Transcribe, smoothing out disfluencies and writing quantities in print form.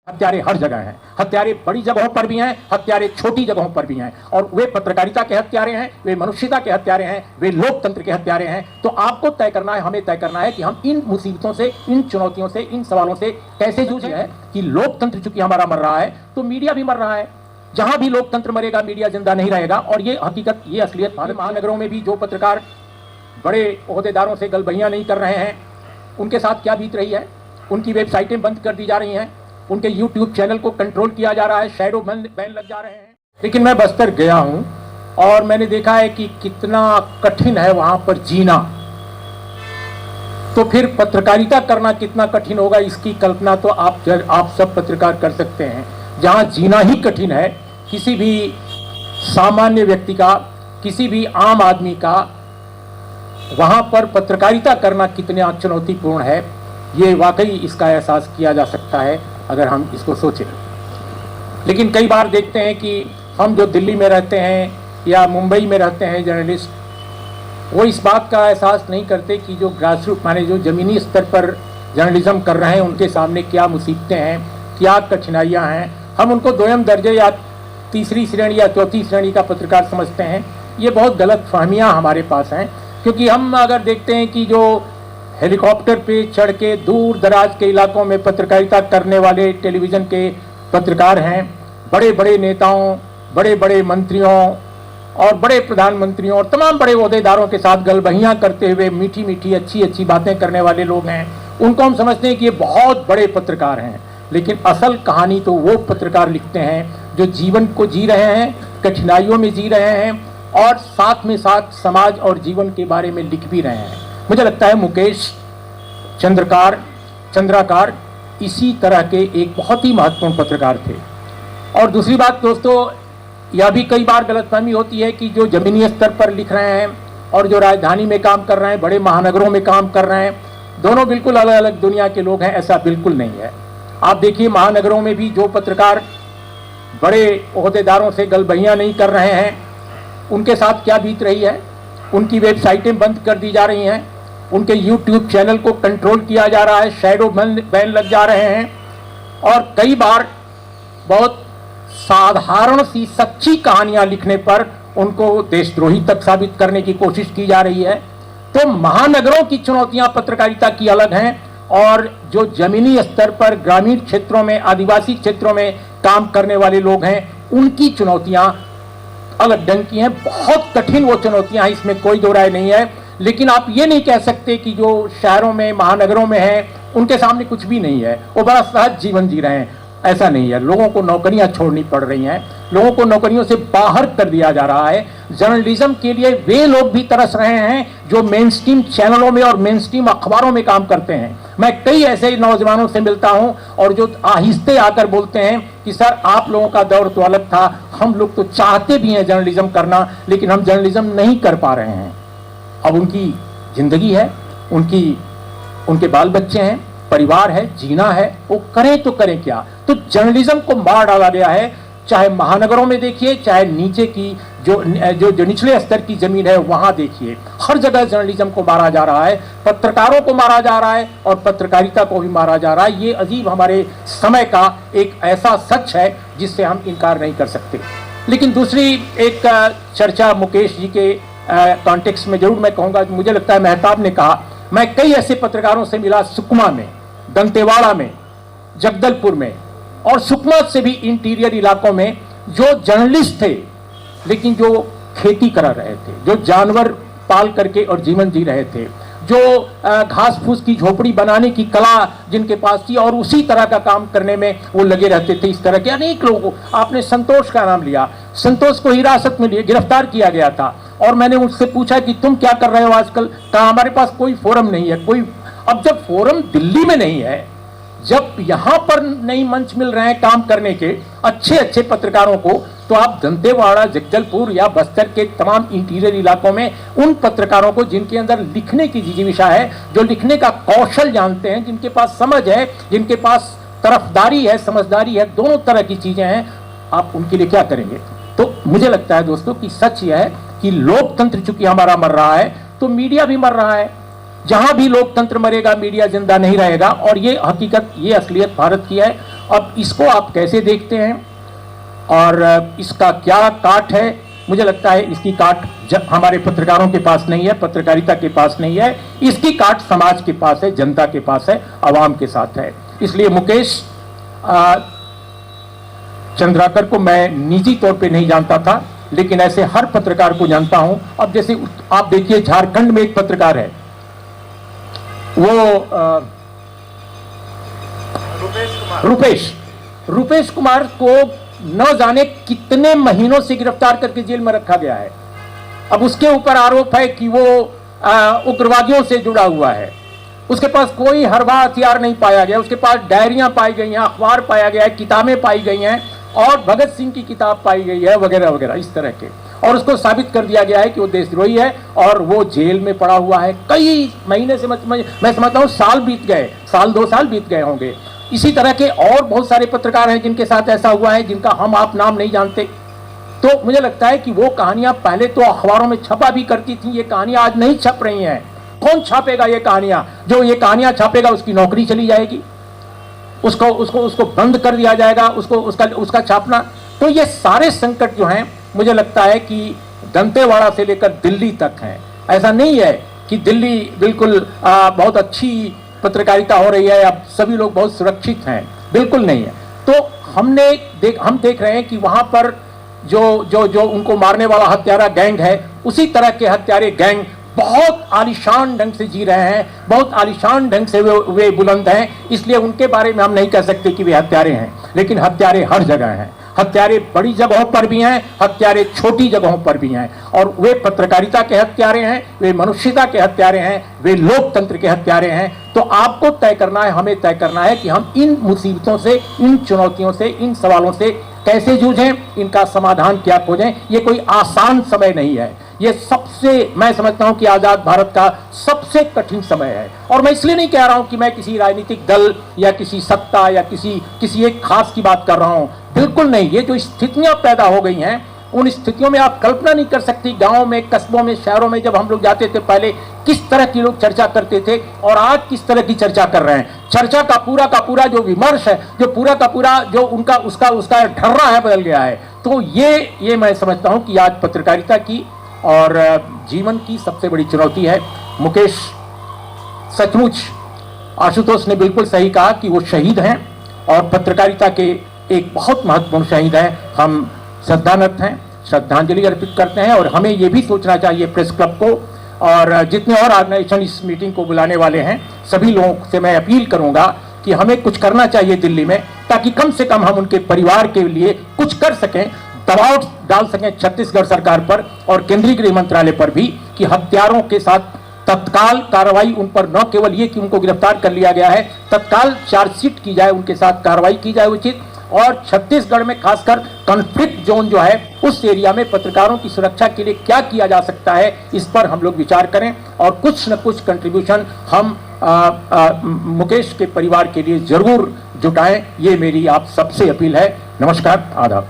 हत्यारे हर जगह हैं, हत्यारे बड़ी जगहों पर भी हैं, हत्यारे छोटी जगहों पर भी हैं, और वे पत्रकारिता के हत्यारे हैं, वे मनुष्यता के हत्यारे हैं, वे लोकतंत्र के हत्यारे हैं। तो आपको तय करना है, हमें तय करना है कि हम इन मुसीबतों से, इन चुनौतियों से, इन सवालों से कैसे जूझे हैं कि लोकतंत्र चूंकि हमारा मर रहा है तो मीडिया भी मर रहा है। जहां भी लोकतंत्र मरेगा मीडिया जिंदा नहीं रहेगा। और ये हकीकत, ये असलियत भारत महानगरों में भी जो पत्रकार बड़े ओहदेदारों से गलबहियां नहीं कर रहे हैं, उनके साथ क्या बीत रही है। उनकी वेबसाइटें बंद कर दी जा रही हैं, उनके YouTube चैनल को कंट्रोल किया जा रहा है, शैडो बैन लग जा रहे हैं। लेकिन मैं बस्तर गया हूं और मैंने देखा है कि कितना कठिन है वहां पर जीना। तो फिर पत्रकारिता करना कितना कठिन होगा, इसकी कल्पना तो आप सब पत्रकार कर सकते हैं। जहां जीना ही कठिन है, किसी भी सामान्य व्यक्ति का, किसी भी आम आदमी का, वहां पर पत्रकारिता करना कितना चुनौतीपूर्ण है, ये वाकई इसका एहसास किया जा सकता है अगर हम इसको सोचें। लेकिन कई बार देखते हैं कि हम जो दिल्ली में रहते हैं या मुंबई में रहते हैं जर्नलिस्ट, वो इस बात का एहसास नहीं करते कि जो ग्रासरूट माने जो ज़मीनी स्तर पर जर्नलिज्म कर रहे हैं उनके सामने क्या मुसीबतें हैं, क्या कठिनाइयाँ हैं। हम उनको दोयम दर्जे या तीसरी श्रेणी या चौथी श्रेणी का पत्रकार समझते हैं। ये बहुत गलत फहमियाँ हमारे पास हैं, क्योंकि हम अगर देखते हैं कि जो हेलीकॉप्टर पे चढ़ के दूर दराज के इलाकों में पत्रकारिता करने वाले टेलीविज़न के पत्रकार हैं, बड़े बड़े नेताओं, बड़े बड़े मंत्रियों और बड़े प्रधानमंत्रियों और तमाम बड़े ओहदेदारों के साथ गलबहियाँ करते हुए मीठी मीठी अच्छी अच्छी बातें करने वाले लोग हैं, उनको हम समझते हैं कि ये बहुत बड़े पत्रकार हैं। लेकिन असल कहानी तो वो पत्रकार लिखते हैं जो जीवन को जी रहे हैं, कठिनाइयों में जी रहे हैं और साथ में साथ समाज और जीवन के बारे में लिख भी रहे हैं। मुझे लगता है मुकेश चंद्राकार इसी तरह के एक बहुत ही महत्वपूर्ण पत्रकार थे। और दूसरी बात दोस्तों, यह भी कई बार गलतफहमी होती है कि जो ज़मीनी स्तर पर लिख रहे हैं और जो राजधानी में काम कर रहे हैं, बड़े महानगरों में काम कर रहे हैं, दोनों बिल्कुल अलग अलग दुनिया के लोग हैं। ऐसा बिल्कुल नहीं है। आप देखिए, महानगरों में भी जो पत्रकार बड़े ओहदेदारों से गलबहियां नहीं कर रहे हैं, उनके साथ क्या बीत रही है। उनकी वेबसाइटें बंद कर दी जा रही हैं, उनके YouTube चैनल को कंट्रोल किया जा रहा है, शैडो बैन लग जा रहे हैं, और कई बार बहुत साधारण सी सच्ची कहानियां लिखने पर उनको देशद्रोही तक साबित करने की कोशिश की जा रही है। तो महानगरों की चुनौतियां पत्रकारिता की अलग हैं, और जो जमीनी स्तर पर ग्रामीण क्षेत्रों में, आदिवासी क्षेत्रों में काम करने वाले लोग हैं, उनकी चुनौतियां अलग ढंग की हैं। बहुत कठिन वो चुनौतियां हैं, इसमें कोई दो राय नहीं है। लेकिन आप ये नहीं कह सकते कि जो शहरों में, महानगरों में हैं, उनके सामने कुछ भी नहीं है, वो बड़ा सहज जीवन जी रहे हैं। ऐसा नहीं है। लोगों को नौकरियां छोड़नी पड़ रही हैं, लोगों को नौकरियों से बाहर कर दिया जा रहा है। जर्नलिज्म के लिए वे लोग भी तरस रहे हैं जो मेन स्ट्रीम चैनलों में और मेन स्ट्रीम अखबारों में काम करते हैं। मैं कई ऐसे नौजवानों से मिलता हूं और जो आहिस्ते आकर बोलते हैं कि सर, आप लोगों का दौर तो अलग था, हम लोग तो चाहते भी हैं जर्नलिज्म करना, लेकिन हम जर्नलिज्म नहीं कर पा रहे हैं। अब उनकी जिंदगी है, उनके बाल बच्चे हैं, परिवार है, जीना है, वो करें तो करें क्या। तो जर्नलिज्म को मार डाला गया है। चाहे महानगरों में देखिए, चाहे नीचे की जो निचले स्तर की जमीन है वहां देखिए, हर जगह जर्नलिज्म को मारा जा रहा है, पत्रकारों को मारा जा रहा है और पत्रकारिता को भी मारा जा रहा है। ये अजीब हमारे समय का एक ऐसा सच है जिससे हम इनकार नहीं कर सकते। लेकिन दूसरी एक चर्चा मुकेश जी के कॉन्टेक्स्ट में जरूर मैं कहूँगा, मुझे लगता है मेहताब ने कहा, मैं कई ऐसे पत्रकारों से मिला सुकमा में, दंतेवाड़ा में, जगदलपुर में और सुकमा से भी इंटीरियर इलाकों में, जो जर्नलिस्ट थे लेकिन जो खेती कर रहे थे, जो जानवर पाल करके और जीवन जी रहे थे, जो घास फूस की झोपड़ी बनाने की कला जिनके पास थी और उसी तरह का काम करने में वो लगे रहते थे। इस तरह के अनेक लोगों, आपने संतोष का नाम लिया, संतोष को हिरासत में लिए, गिरफ्तार किया गया था और मैंने उससे पूछा कि तुम क्या कर रहे हो आजकल। कहा, हमारे पास कोई फोरम नहीं है, कोई। अब जब फोरम दिल्ली में नहीं है, जब यहां पर नई मंच मिल रहे हैं काम करने के अच्छे अच्छे पत्रकारों को, तो आप दंतेवाड़ा, जगदलपुर या बस्तर के तमाम इंटीरियर इलाकों में उन पत्रकारों को जिनके अंदर लिखने की जिजीविषा है, जो लिखने का कौशल जानते हैं, जिनके पास समझ है, जिनके पास तरफदारी है, समझदारी है, दोनों तरह की चीजें हैं, आप उनके लिए क्या करेंगे। तो मुझे लगता है दोस्तों कि सच यह है कि लोकतंत्र चूंकि हमारा मर रहा है तो मीडिया भी मर रहा है। जहां भी लोकतंत्र मरेगा मीडिया जिंदा नहीं रहेगा। और ये हकीकत, ये असलियत भारत की है। अब इसको आप कैसे देखते हैं और इसका क्या काट है? मुझे लगता है इसकी काट हमारे पत्रकारों के पास नहीं है, पत्रकारिता के पास नहीं है। इसकी काट समाज के पास है, जनता के पास है, आवाम के साथ है। इसलिए मुकेश चंद्राकर को मैं निजी तौर पे नहीं जानता था, लेकिन ऐसे हर पत्रकार को जानता हूं। अब जैसे आप देखिए, झारखंड में एक पत्रकार है, वो रुपेश कुमार को न जाने कितने महीनों से गिरफ्तार करके जेल में रखा गया है। अब उसके ऊपर आरोप है कि वो उग्रवादियों से जुड़ा हुआ है। उसके पास कोई हरबा हथियार नहीं पाया गया, उसके पास डायरियां पाई गई हैं, अखबार पाया गया है, किताबें पाई गई हैं और भगत सिंह की किताब पाई गई है वगैरह वगैरह इस तरह के। और उसको साबित कर दिया गया है कि वो देशद्रोही है और वो जेल में पड़ा हुआ है। कई महीने से मैं समझता हूँ साल बीत गए, साल 2 साल बीत गए होंगे। इसी तरह के और बहुत सारे पत्रकार हैं जिनके साथ ऐसा हुआ है, जिनका हम आप नाम नहीं जानते। तो मुझे लगता है कि वो कहानियां पहले तो अखबारों में छपा भी करती थी, ये कहानियां आज नहीं छप रही हैं। कौन छापेगा ये कहानियां? जो ये कहानियां छापेगा उसकी नौकरी चली जाएगी, उसको बंद कर दिया जाएगा, उसका छापना। तो ये सारे संकट जो हैं, मुझे लगता है कि दंतेवाड़ा से लेकर दिल्ली तक हैं। ऐसा नहीं है कि दिल्ली बिल्कुल बहुत अच्छी पत्रकारिता हो रही है, अब सभी लोग बहुत सुरक्षित हैं, बिल्कुल नहीं है। तो हम देख रहे हैं कि वहां पर जो उनको मारने वाला हत्यारा गैंग है, उसी तरह के हत्यारे गैंग बहुत आलीशान ढंग से जी रहे हैं, बहुत आलीशान ढंग से वे बुलंद हैं। इसलिए उनके बारे में हम नहीं कह सकते कि वे हत्यारे हैं, लेकिन हत्यारे हर जगह हैं। हत्यारे बड़ी जगहों पर भी हैं, हत्यारे छोटी जगहों पर भी हैं, और वे पत्रकारिता के हत्यारे हैं, वे मनुष्यता के हत्यारे हैं, वे लोकतंत्र के हत्यारे हैं। तो आपको तय करना है, हमें तय करना है कि हम इन मुसीबतों से, इन चुनौतियों से, इन सवालों से कैसे जूझें, इनका समाधान क्या खोजें। ये कोई आसान समय नहीं है, ये सबसे, मैं समझता हूं कि आजाद भारत का सबसे कठिन समय है। और मैं इसलिए नहीं कह रहा हूं कि मैं किसी राजनीतिक दल या किसी सत्ता या किसी एक खास की बात कर रहा हूं, बिल्कुल नहीं। ये जो स्थितियां पैदा हो गई हैं, उन स्थितियों में आप कल्पना नहीं कर सकती। गांवों में, कस्बों में, शहरों में जब हम लोग जाते थे पहले, किस तरह की लोग चर्चा करते थे और आज किस तरह की चर्चा कर रहे हैं। चर्चा का पूरा जो विमर्श है, जो पूरा का पूरा जो उसका ढर्रा है, बदल गया है। तो ये मैं समझता हूं कि आज पत्रकारिता की और जीवन की सबसे बड़ी चुनौती है। मुकेश सचमुच, आशुतोष ने बिल्कुल सही कहा कि वो शहीद हैं और पत्रकारिता के एक बहुत महत्वपूर्ण शहीद हैं। हम श्रद्धानत हैं, श्रद्धांजलि अर्पित करते हैं। और हमें ये भी सोचना चाहिए, प्रेस क्लब को और जितने और ऑर्गेनाइजेशन इस मीटिंग को बुलाने वाले हैं, सभी लोगों से मैं अपील करूंगा कि हमें कुछ करना चाहिए दिल्ली में, ताकि कम से कम हम उनके परिवार के लिए कुछ कर सकें, दबाव डाल सकें छत्तीसगढ़ सरकार पर और केंद्रीय गृह मंत्रालय पर भी कि हत्यारों के साथ तत्काल कार्रवाई उन पर, न केवल ये कि उनको गिरफ्तार कर लिया गया है, तत्काल चार्जशीट की जाए, उनके साथ कार्रवाई की जाए उचित। और छत्तीसगढ़ में खासकर कॉन्फ्लिक्ट जोन जो है, उस एरिया में पत्रकारों की सुरक्षा के लिए क्या किया जा सकता है, इस पर हम लोग विचार करें और कुछ न कुछ कंट्रीब्यूशन हम मुकेश के परिवार के लिए जरूर जुटाएं। ये मेरी आप सबसे अपील है। नमस्कार, आदाब।